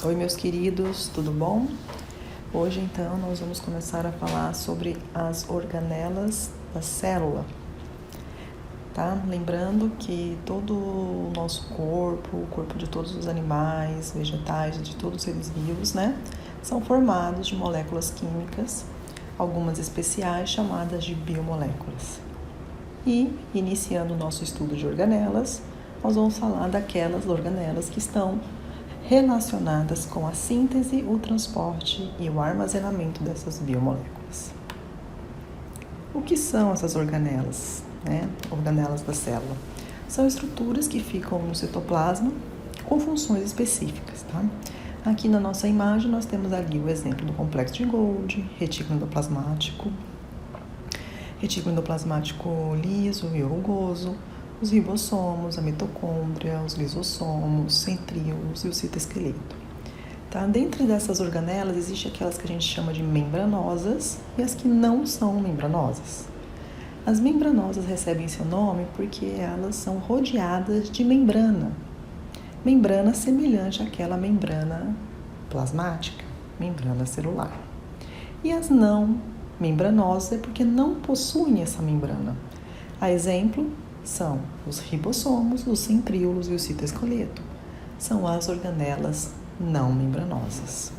Oi, meus queridos, tudo bom? Hoje, então, nós vamos começar a falar sobre as organelas da célula, tá? Lembrando que todo o nosso corpo, o corpo de todos os animais, vegetais, de todos os seres vivos, né, são formados de moléculas químicas, algumas especiais chamadas de biomoléculas. E, iniciando o nosso estudo de organelas, nós vamos falar daquelas organelas que estão relacionadas com a síntese, o transporte e o armazenamento dessas biomoléculas. O que são essas organelas, né? Organelas da célula? São estruturas que ficam no citoplasma com funções específicas, tá? Aqui na nossa imagem nós temos ali o exemplo do complexo de Golgi, retículo endoplasmático liso e rugoso, os ribossomos, a mitocôndria, os lisossomos, centríolos e o citoesqueleto. Tá? Dentro dessas organelas, existem aquelas que a gente chama de membranosas e as que não são membranosas. As membranosas recebem seu nome porque elas são rodeadas de membrana semelhante àquela membrana plasmática, membrana celular. E as não membranosas é porque não possuem essa membrana. A exemplo são os ribossomos, os centríolos e o citoesqueleto. São as organelas não membranosas.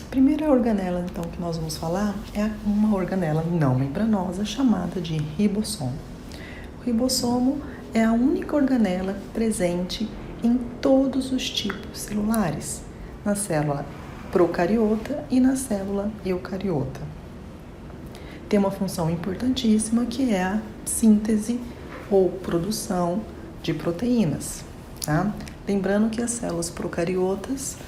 A primeira organela, então, que nós vamos falar é uma organela não membranosa chamada de ribossomo. O ribossomo é a única organela presente em todos os tipos celulares, na célula procariota e na célula eucariota. Tem uma função importantíssima que é a síntese ou produção de proteínas, tá? Lembrando que as células procariotas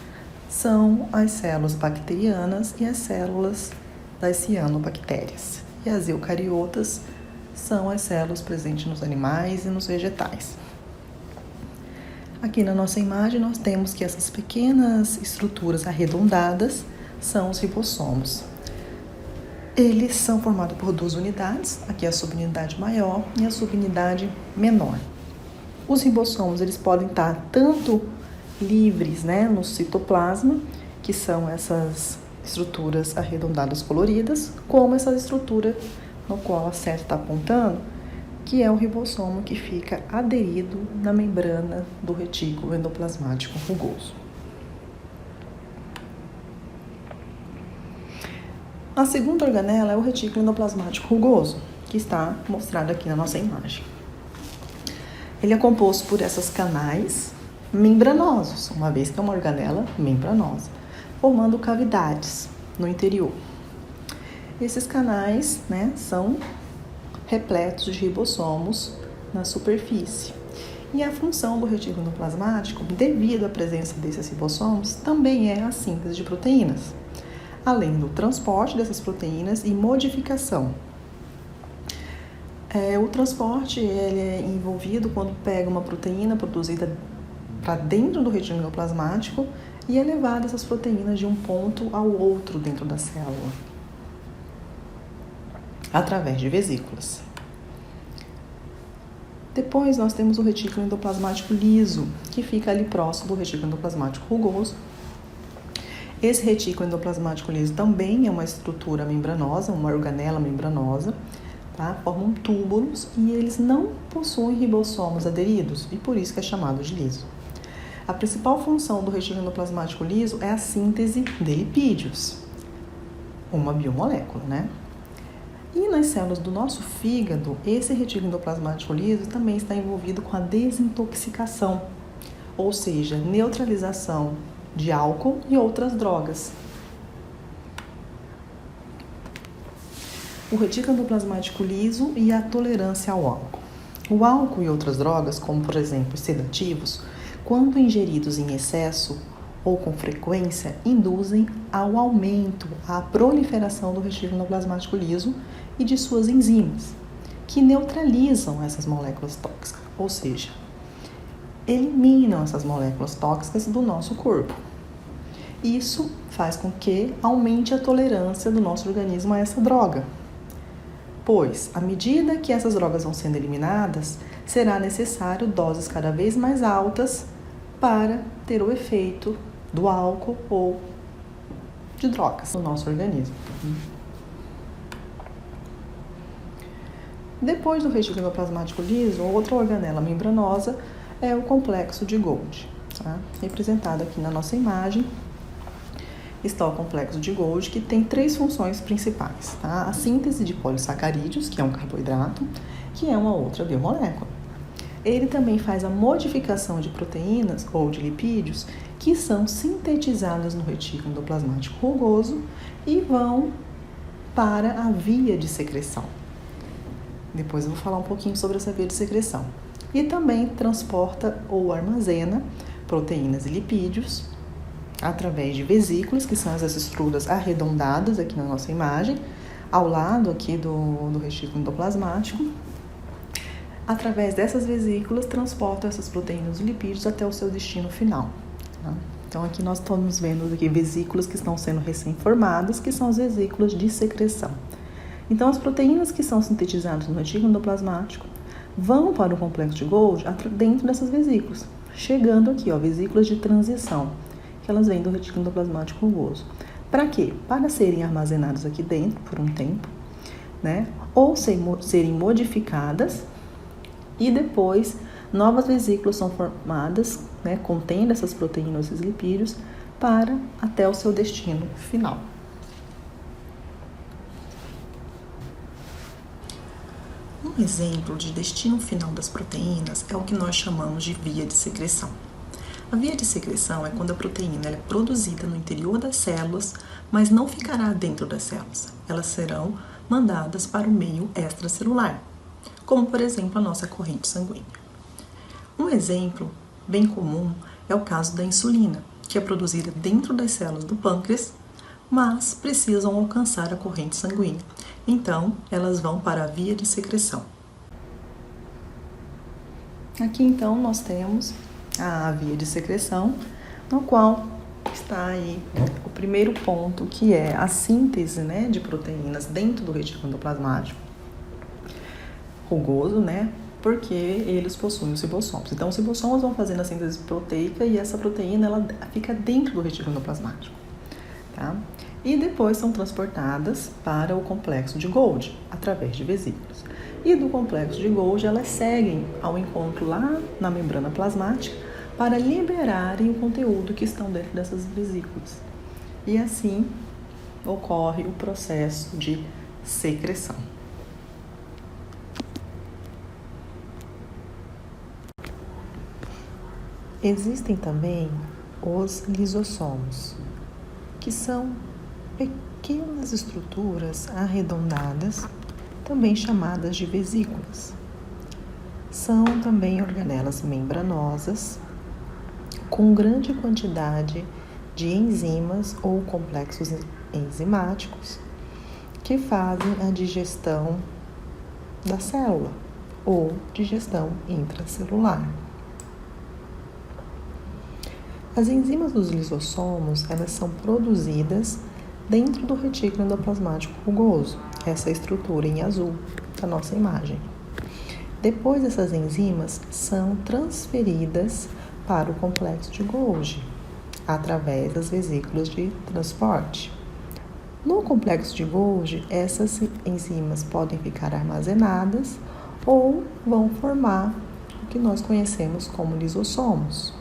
são as células bacterianas e as células das cianobactérias. E as eucariotas são as células presentes nos animais e nos vegetais. Aqui na nossa imagem nós temos que essas pequenas estruturas arredondadas são os ribossomos. Eles são formados por duas unidades, aqui a subunidade maior e a subunidade menor. Os ribossomos eles podem estar tanto livres, né, no citoplasma, que são essas estruturas arredondadas coloridas, como essa estrutura no qual a seta está apontando, que é o ribossomo que fica aderido na membrana do retículo endoplasmático rugoso. A segunda organela é o retículo endoplasmático rugoso, que está mostrado aqui na nossa imagem. Ele é composto por esses canais membranosos, uma vez que é uma organela membranosa, formando cavidades no interior. Esses canais, né, são repletos de ribossomos na superfície. E a função do retículo endoplasmático, devido à presença desses ribossomos, também é a síntese de proteínas, além do transporte dessas proteínas e modificação. O transporte ele é envolvido quando pega uma proteína produzida para dentro do retículo endoplasmático e é levada essas proteínas de um ponto ao outro dentro da célula, através de vesículas. Depois nós temos o retículo endoplasmático liso, que fica ali próximo do retículo endoplasmático rugoso. Esse retículo endoplasmático liso também é uma estrutura membranosa, uma organela membranosa, tá? Formam túbulos e eles não possuem ribossomos aderidos e por isso que é chamado de liso. A principal função do retículo endoplasmático liso é a síntese de lipídios, uma biomolécula, né? E nas células do nosso fígado, esse retículo endoplasmático liso também está envolvido com a desintoxicação, ou seja, neutralização de álcool e outras drogas. O retículo endoplasmático liso e a tolerância ao álcool. O álcool e outras drogas, como por exemplo os sedativos, quando ingeridos em excesso ou com frequência, induzem ao aumento, à proliferação do retículo endoplasmático liso e de suas enzimas, que neutralizam essas moléculas tóxicas, ou seja, eliminam essas moléculas tóxicas do nosso corpo. Isso faz com que aumente a tolerância do nosso organismo a essa droga, pois, à medida que essas drogas vão sendo eliminadas, será necessário doses cada vez mais altas para ter o efeito do álcool ou de drogas no nosso organismo. Depois do retículo endoplasmático liso, outra organela membranosa é o complexo de Golgi. Tá? Representado aqui na nossa imagem está o complexo de Golgi, que tem 3 funções principais. Tá? A síntese de polissacarídeos, que é um carboidrato, que é uma outra biomolécula. Ele também faz a modificação de proteínas ou de lipídios que são sintetizadas no retículo endoplasmático rugoso e vão para a via de secreção. Depois eu vou falar um pouquinho sobre essa via de secreção. E também transporta ou armazena proteínas e lipídios através de vesículas, que são essas estruturas arredondadas aqui na nossa imagem, ao lado aqui do retículo endoplasmático. Através dessas vesículas, transporta essas proteínas e lipídios até o seu destino final. Tá? Então, aqui nós estamos vendo aqui vesículas que estão sendo recém-formadas, que são as vesículas de secreção. Então, as proteínas que são sintetizadas no retículo endoplasmático vão para o complexo de Golgi dentro dessas vesículas, chegando aqui, vesículas de transição, que elas vêm do retículo endoplasmático rugoso. Para quê? Para serem armazenadas aqui dentro por um tempo, né? Ou serem modificadas e depois novas vesículas são formadas, né, contendo essas proteínas e esses lipídios para até o seu destino final. Um exemplo de destino final das proteínas é o que nós chamamos de via de secreção. A via de secreção é quando a proteína é produzida no interior das células, mas não ficará dentro das células. Elas serão mandadas para o meio extracelular, como por exemplo a nossa corrente sanguínea. Um exemplo bem comum é o caso da insulina, que é produzida dentro das células do pâncreas, mas precisam alcançar a corrente sanguínea. Então, elas vão para a via de secreção. Aqui então nós temos a via de secreção, no qual está aí o primeiro ponto, que é a síntese, né, de proteínas dentro do retículo endoplasmático rugoso, né, porque eles possuem os ribossomos. Então, os ribossomos vão fazendo a síntese proteica e essa proteína ela fica dentro do retículo endoplasmático, tá? E depois são transportadas para o complexo de Golgi, através de vesículas. E do complexo de Golgi, elas seguem ao encontro lá na membrana plasmática para liberarem o conteúdo que estão dentro dessas vesículas. E assim ocorre o processo de secreção. Existem também os lisossomos, que são pequenas estruturas arredondadas, também chamadas de vesículas. São também organelas membranosas com grande quantidade de enzimas ou complexos enzimáticos que fazem a digestão da célula ou digestão intracelular. As enzimas dos lisossomos, elas são produzidas dentro do retículo endoplasmático rugoso, essa estrutura em azul da nossa imagem. Depois, essas enzimas são transferidas para o complexo de Golgi, através das vesículas de transporte. No complexo de Golgi, essas enzimas podem ficar armazenadas ou vão formar o que nós conhecemos como lisossomos,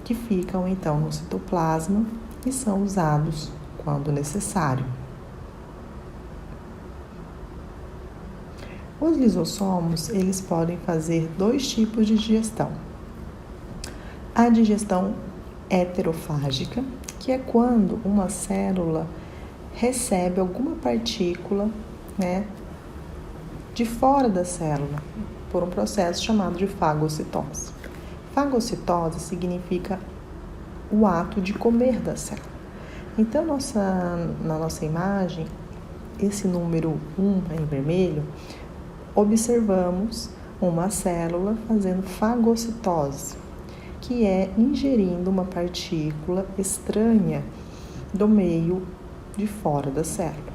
que ficam então no citoplasma e são usados quando necessário. Os lisossomos, eles podem fazer 2 tipos de digestão. A digestão heterofágica, que é quando uma célula recebe alguma partícula, né, de fora da célula, por um processo chamado de fagocitose. Fagocitose significa o ato de comer da célula. Então, na nossa imagem, esse número 1 em vermelho, observamos uma célula fazendo fagocitose, que é ingerindo uma partícula estranha do meio de fora da célula.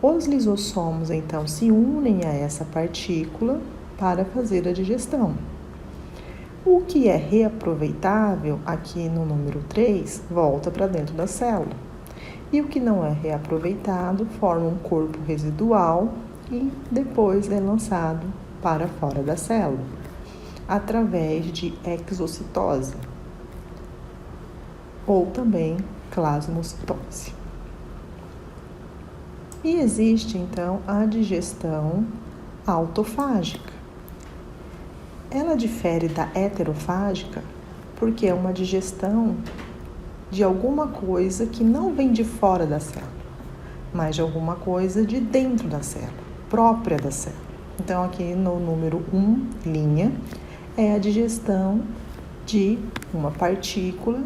Os lisossomos, então, se unem a essa partícula para fazer a digestão. O que é reaproveitável, aqui no número 3, volta para dentro da célula. E o que não é reaproveitado forma um corpo residual e depois é lançado para fora da célula, através de exocitose, ou também plasmocitose. E existe, então, a digestão autofágica. Ela difere da heterofágica porque é uma digestão de alguma coisa que não vem de fora da célula, mas de alguma coisa de dentro da célula, própria da célula. Então, aqui no número 1, linha, é a digestão de uma partícula,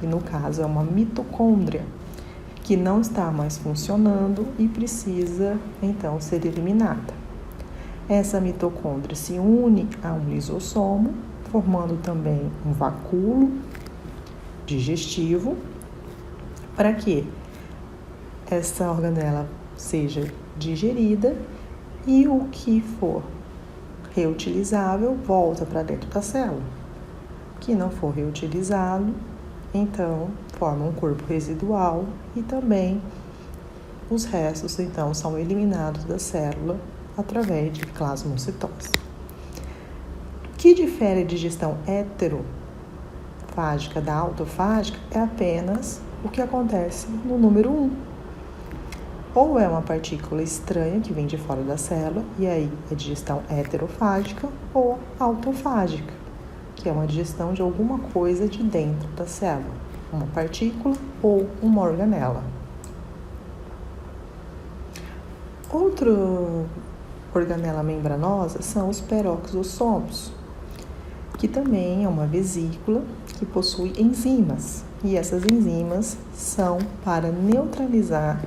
e no caso é uma mitocôndria, que não está mais funcionando e precisa, então, ser eliminada. Essa mitocôndria se une a um lisossomo, formando também um vacúolo digestivo, para que essa organela seja digerida e o que for reutilizável volta para dentro da célula. O que não for reutilizado, então, forma um corpo residual e também os restos, então, são eliminados da célula através de plasmocitose. O que difere a digestão heterofágica da autofágica é apenas o que acontece no número 1. Ou é uma partícula estranha que vem de fora da célula, e aí é digestão heterofágica, ou autofágica, que é uma digestão de alguma coisa de dentro da célula, uma partícula ou uma organela. Outra organela membranosa são os peroxossomos, que também é uma vesícula que possui enzimas, e essas enzimas são para neutralizar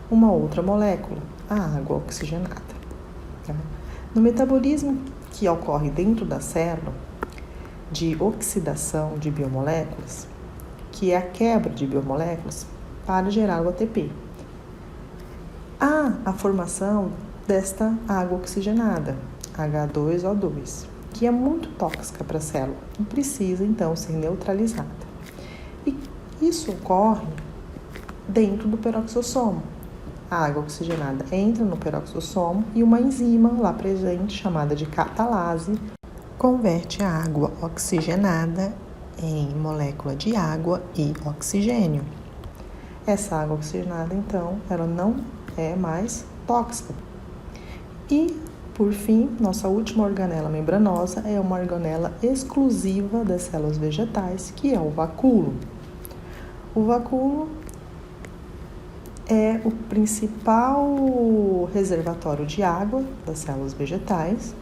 uma outra molécula, a água oxigenada. Tá? No metabolismo que ocorre dentro da célula, de oxidação de biomoléculas, que é a quebra de biomoléculas para gerar o ATP. Há a formação desta água oxigenada, H2O2, que é muito tóxica para a célula e precisa, então, ser neutralizada. E isso ocorre dentro do peroxossomo. A água oxigenada entra no peroxossomo e uma enzima lá presente, chamada de catalase, converte a água oxigenada em molécula de água e oxigênio. Essa água oxigenada, então, ela não é mais tóxica. E, por fim, nossa última organela membranosa é uma organela exclusiva das células vegetais, que é o vacúolo. O vacúolo é o principal reservatório de água das células vegetais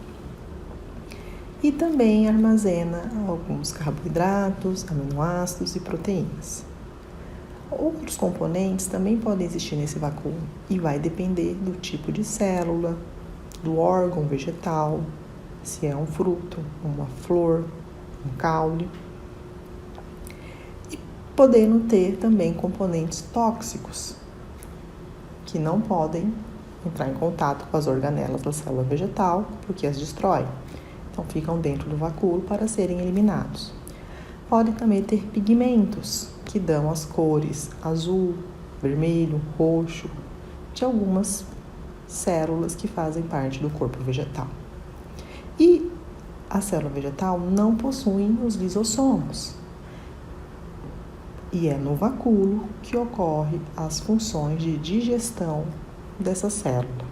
e também armazena alguns carboidratos, aminoácidos e proteínas. Outros componentes também podem existir nesse vacúolo e vai depender do tipo de célula, do órgão vegetal, se é um fruto, uma flor, um caule, e podendo ter também componentes tóxicos que não podem entrar em contato com as organelas da célula vegetal porque as destrói. Então, ficam dentro do vacúolo para serem eliminados. Podem também ter pigmentos que dão as cores azul, vermelho, roxo de algumas células que fazem parte do corpo vegetal. E a célula vegetal não possui os lisossomos. E é no vacúolo que ocorre as funções de digestão dessa célula.